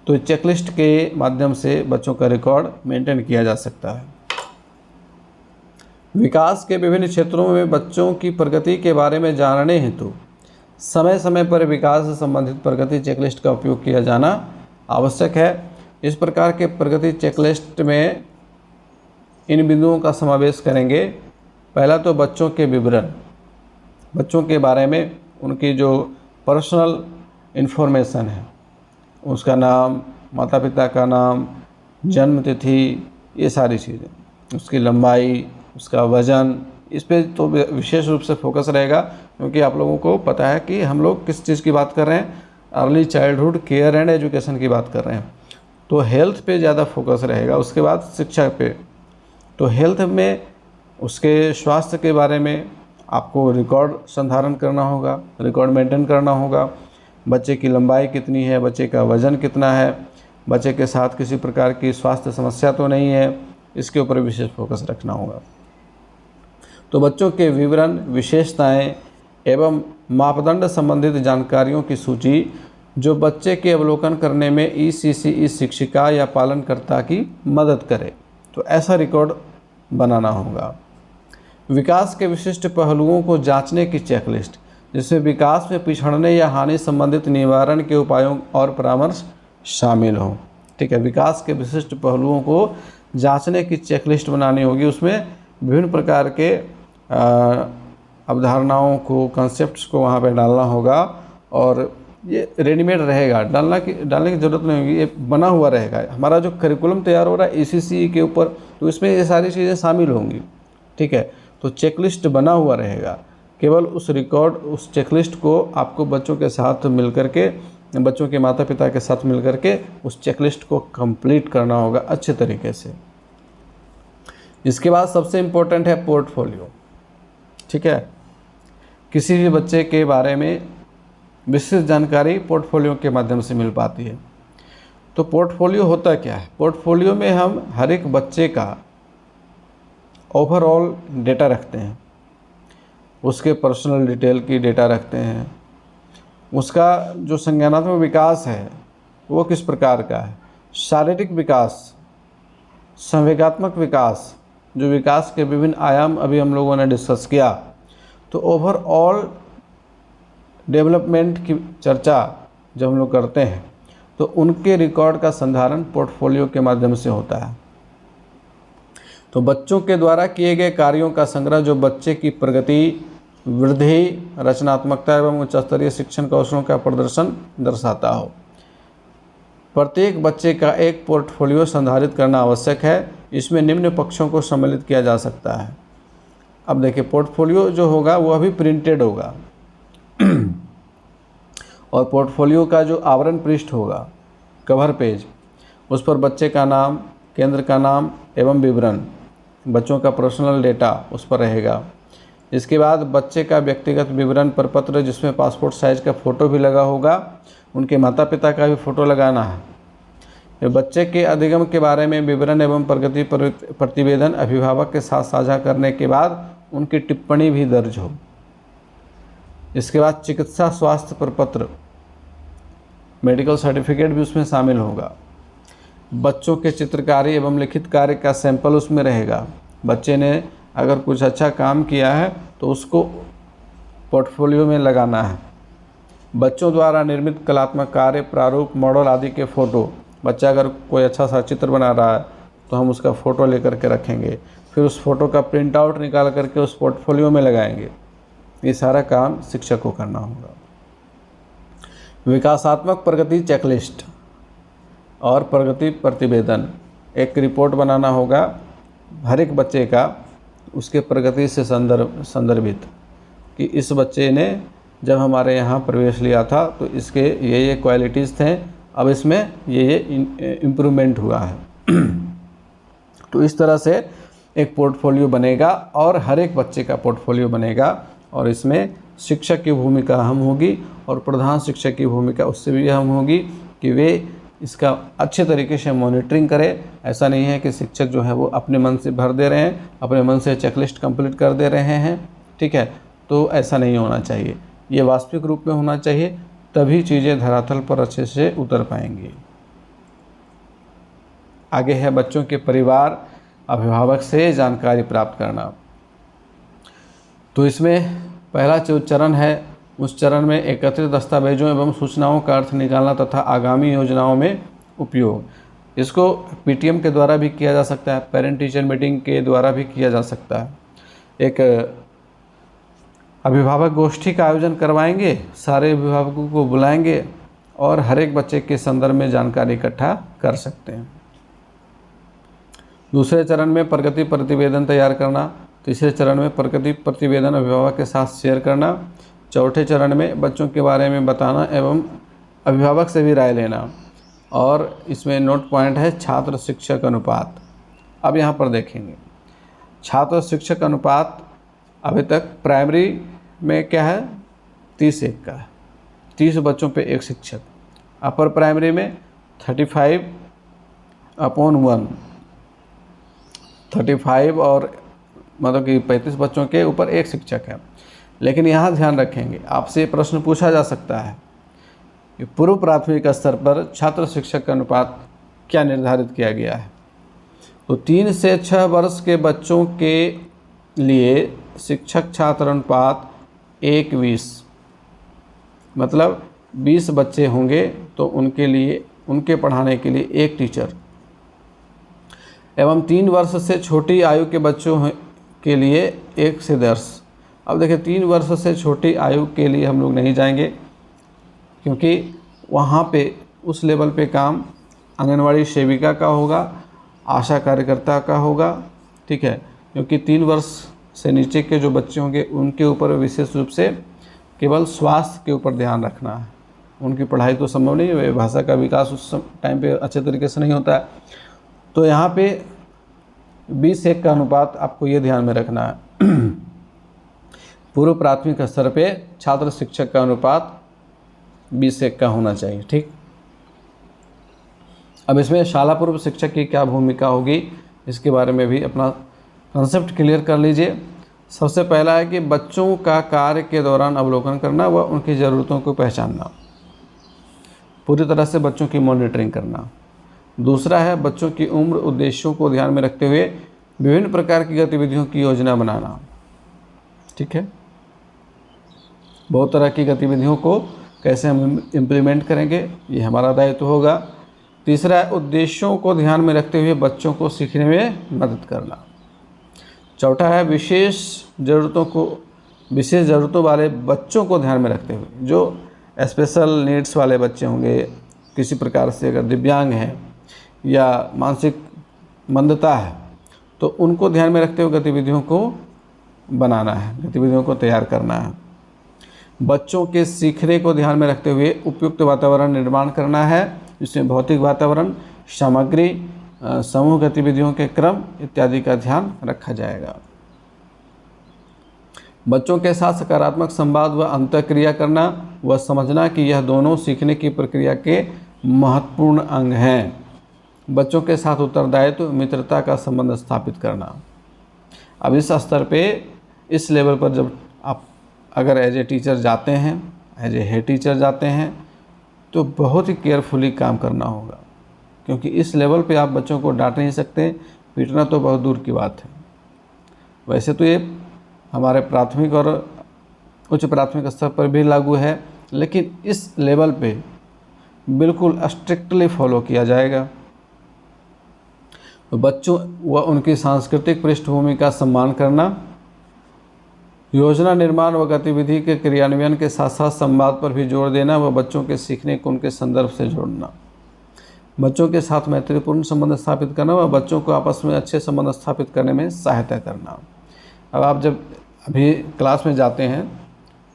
तो चेकलिस्ट के माध्यम से बच्चों का रिकॉर्ड मेंटेन किया जा सकता है। विकास के विभिन्न क्षेत्रों में बच्चों की प्रगति के बारे में जानने हेतु समय समय पर विकास से संबंधित प्रगति चेकलिस्ट का उपयोग किया जाना आवश्यक है। इस प्रकार के प्रगति चेकलिस्ट में इन बिंदुओं का समावेश करेंगे। पहला तो बच्चों के विवरण, बच्चों के बारे में उनकी जो पर्सनल इन्फॉर्मेशन है, उसका नाम, माता पिता का नाम, जन्म तिथि, ये सारी चीज़ें, उसकी लंबाई, उसका वज़न, इस पे तो विशेष रूप से फोकस रहेगा क्योंकि आप लोगों को पता है कि हम लोग किस चीज़ की बात कर रहे हैं, early childhood care and education की बात कर रहे हैं। तो हेल्थ पे ज़्यादा फोकस रहेगा। उसके बाद शिक्षा पे, तो हेल्थ में उसके स्वास्थ्य के बारे में आपको रिकॉर्ड संधारण करना होगा, रिकॉर्ड मेंटेन करना होगा। बच्चे की लंबाई कितनी है, बच्चे का वज़न कितना है, बच्चे के साथ किसी प्रकार की स्वास्थ्य समस्या तो नहीं है, इसके ऊपर विशेष फोकस रखना होगा। तो बच्चों के विवरण, विशेषताएं एवं मापदंड संबंधित जानकारियों की सूची जो बच्चे के अवलोकन करने में ECCE शिक्षिका या पालनकर्ता की मदद करे, तो ऐसा रिकॉर्ड बनाना होगा। विकास के विशिष्ट पहलुओं को जांचने की चेकलिस्ट, जिसमें विकास में पिछड़ने या हानि संबंधित निवारण के उपायों और परामर्श शामिल हों। ठीक है, विकास के विशिष्ट पहलुओं को जांचने की चेकलिस्ट बनानी होगी। उसमें विभिन्न प्रकार के अवधारणाओं को, कॉन्सेप्ट्स को वहाँ पे डालना होगा और ये रेडीमेड रहेगा, डालने की ज़रूरत नहीं होगी, ये बना हुआ रहेगा। हमारा जो करिकुलम तैयार हो रहा है ECCE के ऊपर, तो इसमें ये सारी चीज़ें शामिल होंगी। ठीक है, तो चेकलिस्ट बना हुआ रहेगा। केवल उस रिकॉर्ड, उस चेकलिस्ट को आपको बच्चों के साथ मिलकर के, बच्चों के माता पिता के साथ मिलकर के उस चेकलिस्ट को कंप्लीट करना होगा अच्छे तरीके से। इसके बाद सबसे इम्पोर्टेंट है पोर्टफोलियो। ठीक है, किसी भी बच्चे के बारे में विस्तृत जानकारी पोर्टफोलियो के माध्यम से मिल पाती है। तो पोर्टफोलियो होता क्या है? पोर्टफोलियो में हम हर एक बच्चे का ओवरऑल डेटा रखते हैं, उसके पर्सनल डिटेल की डेटा रखते हैं, उसका जो संज्ञानात्मक विकास है वो किस प्रकार का है, शारीरिक विकास, संवेगात्मक विकास, जो विकास के विभिन्न आयाम अभी हम लोगों ने डिस्कस किया। तो ओवरऑल डेवलपमेंट की चर्चा जब हम लोग करते हैं तो उनके रिकॉर्ड का संधारण पोर्टफोलियो के माध्यम से होता है। तो बच्चों के द्वारा किए गए कार्यों का संग्रह जो बच्चे की प्रगति, वृद्धि, रचनात्मकता एवं उच्च स्तरीय शिक्षण कौशलों का प्रदर्शन दर्शाता हो। प्रत्येक बच्चे का एक पोर्टफोलियो संधारित करना आवश्यक है। इसमें निम्न पक्षों को सम्मिलित किया जा सकता है। अब देखिए, पोर्टफोलियो जो होगा वो अभी प्रिंटेड होगा और पोर्टफोलियो का जो आवरण पृष्ठ होगा, कवर पेज, उस पर बच्चे का नाम, केंद्र का नाम एवं विवरण, बच्चों का पर्सनल डेटा उस पर रहेगा। इसके बाद बच्चे का व्यक्तिगत विवरण प्रपत्र जिसमें पासपोर्ट साइज का फ़ोटो भी लगा होगा, उनके माता पिता का भी फ़ोटो लगाना है। बच्चे के अधिगम के बारे में विवरण एवं प्रगति प्रतिवेदन अभिभावक के साथ साझा करने के बाद उनकी टिप्पणी भी दर्ज हो। इसके बाद चिकित्सा स्वास्थ्य प्रपत्र, मेडिकल सर्टिफिकेट भी उसमें शामिल होगा। बच्चों के चित्रकारी एवं लिखित कार्य का सैंपल उसमें रहेगा। बच्चे ने अगर कुछ अच्छा काम किया है तो उसको पोर्टफोलियो में लगाना है। बच्चों द्वारा निर्मित कलात्मक कार्य, प्रारूप, मॉडल आदि के फ़ोटो, बच्चा अगर कोई अच्छा सा चित्र बना रहा है तो हम उसका फ़ोटो लेकर के रखेंगे, फिर उस फ़ोटो का प्रिंट आउट निकाल करके उस पोर्टफोलियो में लगाएंगे। ये सारा काम शिक्षक को करना होगा। विकासात्मक प्रगति चेकलिस्ट और प्रगति प्रतिवेदन, एक रिपोर्ट बनाना होगा हर एक बच्चे का, उसके प्रगति से संदर्भित कि इस बच्चे ने जब हमारे यहाँ प्रवेश लिया था तो इसके ये क्वालिटीज़ थे, अब इसमें ये इम्प्रूवमेंट हुआ है। तो इस तरह से एक पोर्टफोलियो बनेगा और हर एक बच्चे का पोर्टफोलियो बनेगा और इसमें शिक्षक की भूमिका अहम होगी और प्रधान शिक्षक की भूमिका उससे भी अहम होगी कि वे इसका अच्छे तरीके से मॉनिटरिंग करें। ऐसा नहीं है कि शिक्षक जो है वो अपने मन से भर दे रहे हैं, अपने मन से चेकलिस्ट कंप्लीट कर दे रहे हैं, ठीक है, तो ऐसा नहीं होना चाहिए। ये वास्तविक रूप में होना चाहिए, तभी चीज़ें धरातल पर अच्छे से उतर पाएंगी। आगे है बच्चों के परिवार, अभिभावक से जानकारी प्राप्त करना। तो इसमें पहला जो चरण है, उस चरण में एकत्रित दस्तावेजों एवं सूचनाओं का अर्थ निकालना तथा आगामी योजनाओं में उपयोग। इसको पीटीएम के द्वारा भी किया जा सकता है, पेरेंट टीचर मीटिंग के द्वारा भी किया जा सकता है। एक अभिभावक गोष्ठी का आयोजन करवाएंगे, सारे अभिभावकों को बुलाएंगे और हर एक बच्चे के संदर्भ में जानकारी इकट्ठा कर सकते हैं। दूसरे चरण में प्रगति प्रतिवेदन तैयार करना। तीसरे चरण में प्रगति प्रतिवेदन अभिभावक के साथ शेयर करना। चौथे चरण में बच्चों के बारे में बताना एवं अभिभावक से भी राय लेना। और इसमें नोट पॉइंट है छात्र शिक्षक अनुपात। अब यहाँ पर देखेंगे छात्र शिक्षक अनुपात अभी तक प्राइमरी में क्या है, 30:1 का है, 30 बच्चों पे एक शिक्षक। अपर प्राइमरी में 35/1, 35 और मतलब कि 35 बच्चों के ऊपर एक शिक्षक है। लेकिन यहाँ ध्यान रखेंगे, आपसे प्रश्न पूछा जा सकता है कि पूर्व प्राथमिक स्तर पर छात्र शिक्षक का अनुपात क्या निर्धारित किया गया है। तो 3 से 6 वर्ष के बच्चों के लिए शिक्षक छात्र अनुपात 1:20, मतलब 20 बच्चे होंगे तो उनके लिए, उनके पढ़ाने के लिए एक टीचर, एवं 3 वर्ष से छोटी आयु के बच्चों के लिए 1 से 10। अब देखिए 3 वर्ष से छोटी आयु के लिए हम लोग नहीं जाएंगे, क्योंकि वहाँ पे उस लेवल पे काम आंगनवाड़ी सेविका का होगा, आशा कार्यकर्ता का होगा, ठीक है, क्योंकि 3 वर्ष से नीचे के जो बच्चे होंगे उनके ऊपर विशेष रूप से केवल स्वास्थ्य के ऊपर ध्यान रखना है। उनकी पढ़ाई तो संभव नहीं है, भाषा का विकास उस टाइम पे अच्छे तरीके से नहीं होता है। तो यहाँ पे 20:1 का अनुपात आपको ये ध्यान में रखना है। पूर्व प्राथमिक स्तर पे छात्र शिक्षक का अनुपात 20:1 का होना चाहिए, ठीक। अब इसमें शाला पूर्व शिक्षक की क्या भूमिका होगी, इसके बारे में भी अपना कंसेप्ट क्लियर कर लीजिए। सबसे पहला है कि बच्चों का कार्य के दौरान अवलोकन करना व उनकी ज़रूरतों को पहचानना, पूरी तरह से बच्चों की मॉनिटरिंग करना। दूसरा है बच्चों की उम्र, उद्देश्यों को ध्यान में रखते हुए विभिन्न प्रकार की गतिविधियों की योजना बनाना, ठीक है। बहुत तरह की गतिविधियों को कैसे हम इम्प्लीमेंट करेंगे, ये हमारा दायित्व होगा। तीसरा है उद्देश्यों को ध्यान में रखते हुए बच्चों को सीखने में मदद करना। चौथा है विशेष ज़रूरतों वाले बच्चों को ध्यान में रखते हुए, जो स्पेशल नीड्स वाले बच्चे होंगे, किसी प्रकार से अगर दिव्यांग हैं या मानसिक मंदता है, तो उनको ध्यान में रखते हुए गतिविधियों को बनाना है, गतिविधियों को तैयार करना है। बच्चों के सीखने को ध्यान में रखते हुए उपयुक्त वातावरण निर्माण करना है, जिसमें भौतिक वातावरण, सामग्री, समूह गतिविधियों के क्रम इत्यादि का ध्यान रखा जाएगा। बच्चों के साथ सकारात्मक संवाद व अंतःक्रिया करना व समझना कि यह दोनों सीखने की प्रक्रिया के महत्वपूर्ण अंग हैं। बच्चों के साथ उत्तरदायित्व, मित्रता का संबंध स्थापित करना। अब इस स्तर पे, इस लेवल पर जब आप अगर एज ए टीचर जाते हैं, एज ए हेड टीचर जाते हैं, तो बहुत ही केयरफुली काम करना होगा, क्योंकि इस लेवल पे आप बच्चों को डांट नहीं सकते, पीटना तो बहुत दूर की बात है। वैसे तो ये हमारे प्राथमिक और उच्च प्राथमिक स्तर पर भी लागू है, लेकिन इस लेवल पे बिल्कुल स्ट्रिक्टली फॉलो किया जाएगा। तो बच्चों व उनकी सांस्कृतिक पृष्ठभूमि का सम्मान करना, योजना निर्माण व गतिविधि के क्रियान्वयन के साथ साथ संवाद पर भी जोर देना व बच्चों के सीखने को उनके संदर्भ से जोड़ना, बच्चों के साथ मैत्रीपूर्ण संबंध स्थापित करना व बच्चों को आपस में अच्छे संबंध स्थापित करने में सहायता करना। अब आप जब अभी क्लास में जाते हैं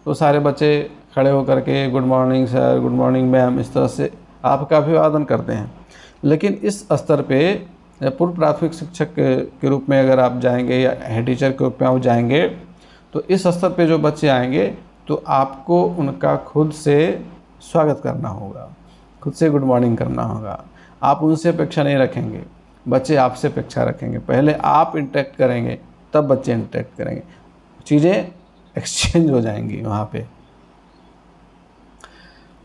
तो सारे बच्चे खड़े होकर के good morning sir, good morning ma'am, इस तरह से आपका अभिवादन करते हैं। लेकिन इस स्तर पे पूर्व प्राथमिक शिक्षक के रूप में अगर आप जाएंगे या हेड टीचर के रूप में आप जाएंगे, तो इस स्तर पे जो बच्चे आएंगे तो आपको उनका खुद से स्वागत करना होगा, खुद से गुड मॉर्निंग करना होगा। आप उनसे अपेक्षा नहीं रखेंगे, बच्चे आपसे अपेक्षा रखेंगे। पहले आप इंटरेक्ट करेंगे, तब बच्चे इंटरेक्ट करेंगे, चीज़ें एक्सचेंज हो जाएंगी वहाँ पे।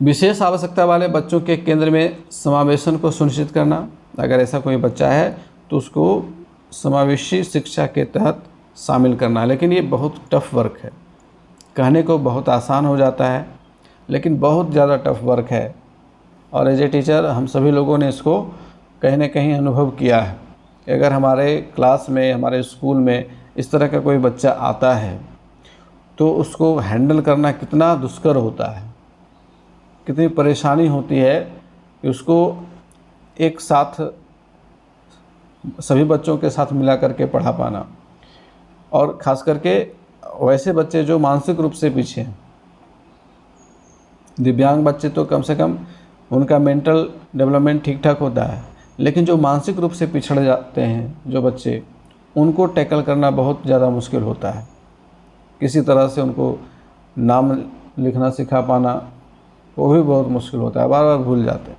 विशेष आवश्यकता वाले बच्चों के केंद्र में समावेशन को सुनिश्चित करना। अगर ऐसा कोई बच्चा है तो उसको समावेशी शिक्षा के तहत शामिल करना। लेकिन ये बहुत टफ वर्क है, कहने को बहुत आसान हो जाता है, लेकिन बहुत ज़्यादा टफ वर्क है। और एज ए टीचर हम सभी लोगों ने इसको कहीं ना कहीं अनुभव किया है। अगर हमारे क्लास में, हमारे स्कूल में इस तरह का कोई बच्चा आता है तो उसको हैंडल करना कितना दुष्कर होता है, कितनी परेशानी होती है कि उसको एक साथ सभी बच्चों के साथ मिला करके पढ़ा पाना। और ख़ास करके वैसे बच्चे जो मानसिक रूप से पीछे हैं। दिव्यांग बच्चे तो कम से कम उनका मेंटल डेवलपमेंट ठीक ठाक होता है, लेकिन जो मानसिक रूप से पिछड़ जाते हैं जो बच्चे, उनको टैकल करना बहुत ज़्यादा मुश्किल होता है। किसी तरह से उनको नाम लिखना सिखा पाना वो भी बहुत मुश्किल होता है, बार बार भूल जाते हैं।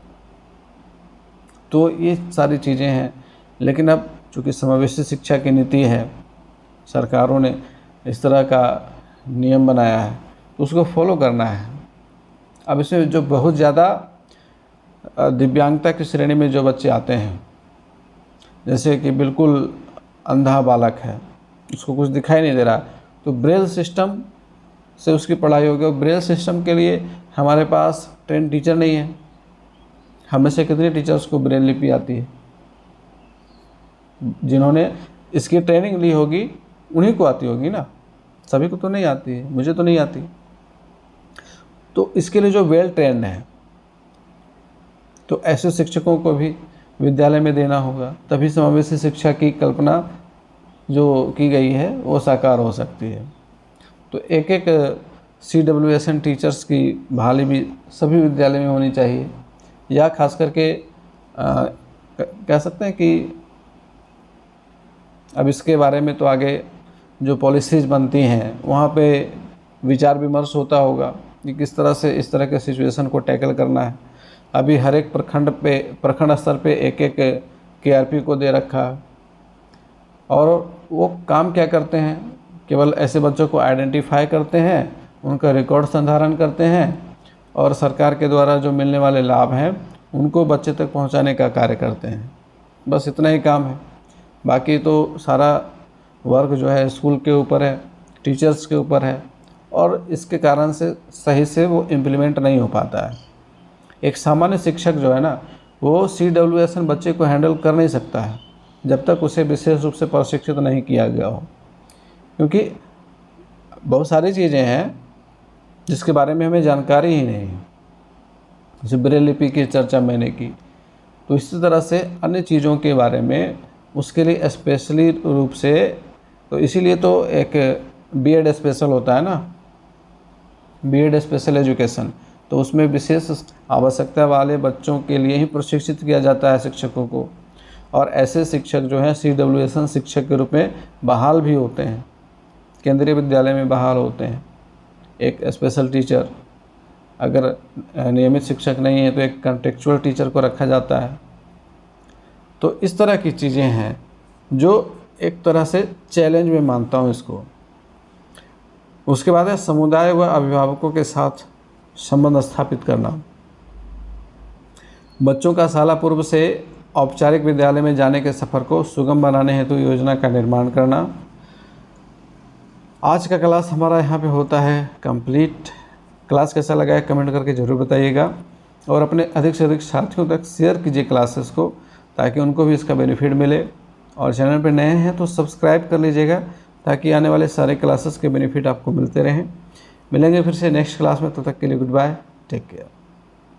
तो ये सारी चीज़ें हैं। लेकिन अब चूँकि समावेशी शिक्षा की नीति है, सरकारों ने इस तरह का नियम बनाया है, तो उसको फॉलो करना है। अब इसमें जो बहुत ज़्यादा दिव्यांगता की श्रेणी में जो बच्चे आते हैं, जैसे कि बिल्कुल अंधा बालक है, उसको कुछ दिखाई नहीं दे रहा, तो ब्रेल सिस्टम से उसकी पढ़ाई होगी। और ब्रेल सिस्टम के लिए हमारे पास ट्रेन टीचर नहीं है। हमें से कितने टीचर्स को ब्रेल लिपि आती है? जिन्होंने इसकी ट्रेनिंग ली होगी उन्हीं को आती होगी ना, सभी को तो नहीं आती है, मुझे तो नहीं आती। तो इसके लिए जो वेल ट्रेंड है, तो ऐसे शिक्षकों को भी विद्यालय में देना होगा, तभी समावेशी शिक्षा की कल्पना जो की गई है वो साकार हो सकती है। तो एक एक CWSN टीचर्स की बहाली भी सभी विद्यालय में होनी चाहिए, या खास करके कह सकते हैं कि अब इसके बारे में तो आगे जो पॉलिसीज़ बनती हैं वहाँ पे विचार विमर्श होता होगा कि किस तरह से इस तरह के सिचुएशन को टैकल करना है। अभी हर एक प्रखंड स्तर पे एक एक KRP को दे रखा है, और वो काम क्या करते हैं, केवल ऐसे बच्चों को आइडेंटिफाई करते हैं, उनका रिकॉर्ड संधारण करते हैं, और सरकार के द्वारा जो मिलने वाले लाभ हैं उनको बच्चे तक पहुंचाने का कार्य करते हैं। बस इतना ही काम है। बाकी तो सारा वर्क जो है स्कूल के ऊपर है, टीचर्स के ऊपर है, और इसके कारण से सही से वो इम्प्लीमेंट नहीं हो पाता है। एक सामान्य शिक्षक जो है ना, वो CWSN बच्चे को हैंडल कर नहीं सकता है जब तक उसे विशेष रूप से प्रशिक्षित नहीं किया गया हो। क्योंकि बहुत सारी चीज़ें हैं जिसके बारे में हमें जानकारी ही नहीं है। जैसे ब्रेल लिपि की चर्चा मैंने की, तो इसी तरह से अन्य चीज़ों के बारे में उसके लिए स्पेशली रूप से, तो इसीलिए तो एक बीएड स्पेशल होता है ना, बीएड स्पेशल एजुकेशन, तो उसमें विशेष आवश्यकता वाले बच्चों के लिए ही प्रशिक्षित किया जाता है शिक्षकों को। और ऐसे शिक्षक जो हैं CWSN शिक्षक के रूप में बहाल भी होते हैं, केंद्रीय विद्यालय में बहाल होते हैं। एक स्पेशल टीचर, अगर नियमित शिक्षक नहीं है तो एक कॉन्टेक्चुअल टीचर को रखा जाता है। तो इस तरह की चीज़ें हैं जो एक तरह से चैलेंज में मानता हूँ इसको। उसके बाद है समुदाय व अभिभावकों के साथ संबंध स्थापित करना। बच्चों का शाला पूर्व से औपचारिक विद्यालय में जाने के सफ़र को सुगम बनाने हेतु योजना का निर्माण करना। आज का क्लास हमारा यहाँ पे होता है कंप्लीट। क्लास कैसा लगा है कमेंट करके ज़रूर बताइएगा, और अपने अधिक से अधिक साथियों तक शेयर कीजिए क्लासेस को, ताकि उनको भी इसका बेनिफिट मिले। और चैनल पर नए हैं तो सब्सक्राइब कर लीजिएगा, ताकि आने वाले सारे क्लासेस के बेनिफिट आपको मिलते रहें। मिलेंगे फिर से नेक्स्ट क्लास में, तब तक के लिए गुड बाय, टेक केयर।